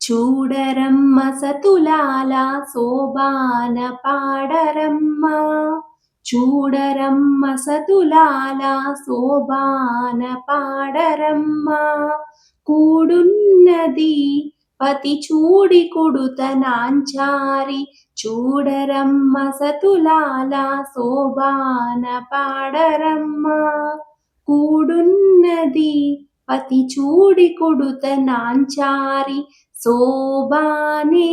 చూడరమ్మ సతులాల శోభాన పాడరమ్మ. చూడరమ్మ సతులాల శోభాన పాడరమ్మ. కూడున్నది పతి చూడి కుడుత నాంచారి. చూడరమ్మ సతులాల శోభాన పాడరమ్మ. కూడున్నది పతి చూడి కుడుత నాంచారి. శోభానే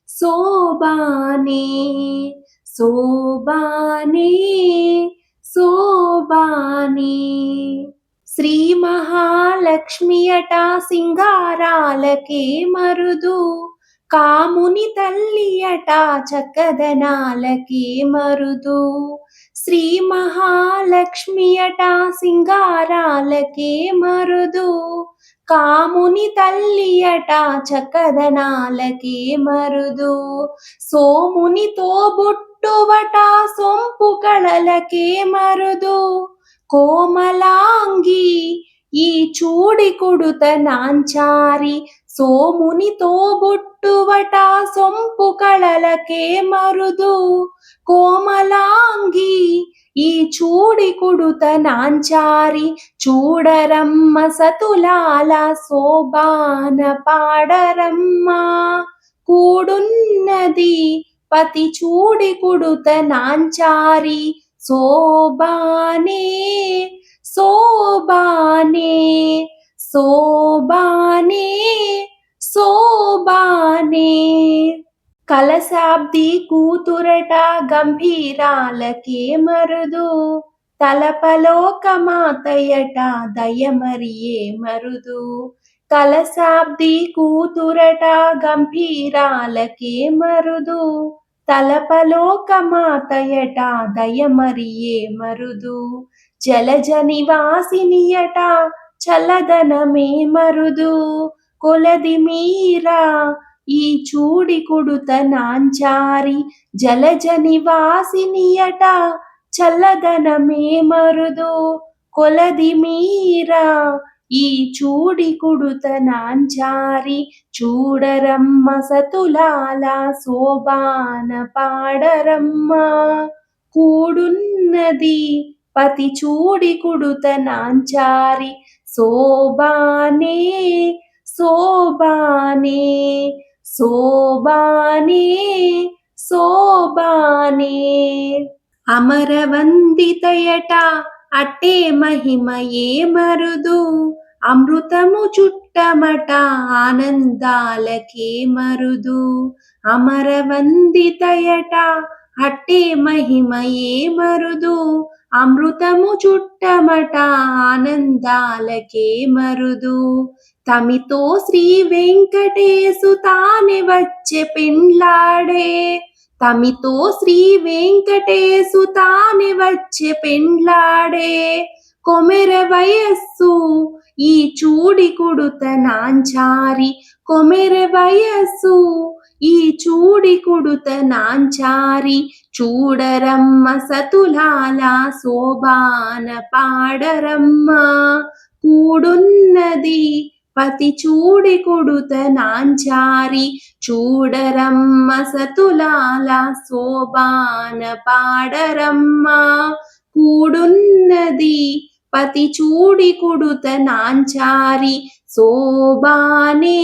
శోభానే శోభానే శోభానే. శ్రీ మహాలక్ష్మి అట సింగారాలకే మరుదు. కాముని తల్లి అట చక్కదనాలకే మరుదు. శ్రీ మహాలక్ష్మి అట సింగారాలకే మరుదు. కాముని తల్లి అట చక్కదనాలకే మరుదు. సోముని తోబుట్టువట సొంపు కళలకే మరుదు. కోమలాంగి ఈ చూడి కుడుత నాంచారి. సోముని తోబుట్టువట సొంపు కళలకే మరుదు. కోమలాంగి ఈ చూడి కుడుత నాంచారి. చూడరమ్మ సతులాల శోభాన పాడరమ్మ. కూడున్నది పతి చూడి కుడుత నాంచారి. శోభానే శోభానే శోభానే శోభానే. కలశాబ్ది కూతురట గంభీరాలకే మరుదు. తలపలోక మాతయట దయమరియే మరుదు. కలశాబ్ది కూతురట గంభీరాలకే మరుదు. తలపలోక మాతయట దయమరియే మరుదు. జలజ నివాసినియట చల్లదనమే మరుదు. కొలది మీరా ఈ చూడి కుడుత నాంచారి. జలజ నివాసినియట చల్లదనమే మరుదు. కొలది మీరా ఈ చూడి కుడుత నాంచారి. చూడరమ్మ సతులాల శోభాన పాడరమ్మ. కూడున్నది పతి చూడి కుడుత నాంచారి. శోభానే శోభానే శోభానే శోభానే. అమరవందితయట అట్టే మహిమయే మరుదు. అమృతము చుట్టమట ఆనందాలకే మరుదు. అమరవందితయట అట్టే మహిమయే మరుదు. అమృతము చుట్టమట ఆనందాలకే మరుదు. తమితో శ్రీ వెంకటేశు తానే వచ్చే పెండ్లాడే. తమితో శ్రీ వెంకటేశు తానే వచ్చే పెండ్లాడే. కొమెర వయస్సు ఈ చూడి కుడుత నాంచారి. కొమెర వయస్సు ఈ చూడి కుడుత నాంచారి. చూడరమ్మ సతులాల శోభాన పాడరమ్మ. కూడున్నది పతి చూడి కుడుత నాంచారి. చూడరమ్మ సతులాల శోభాన పాడరమ్మ. కూడున్నది పతి చూడి కుడుత నాంచారి. శోభానే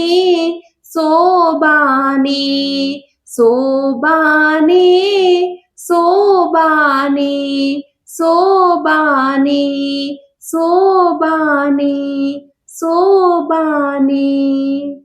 శోభానే శోభానే శోభానే శోభానే శోభానే శోభానే.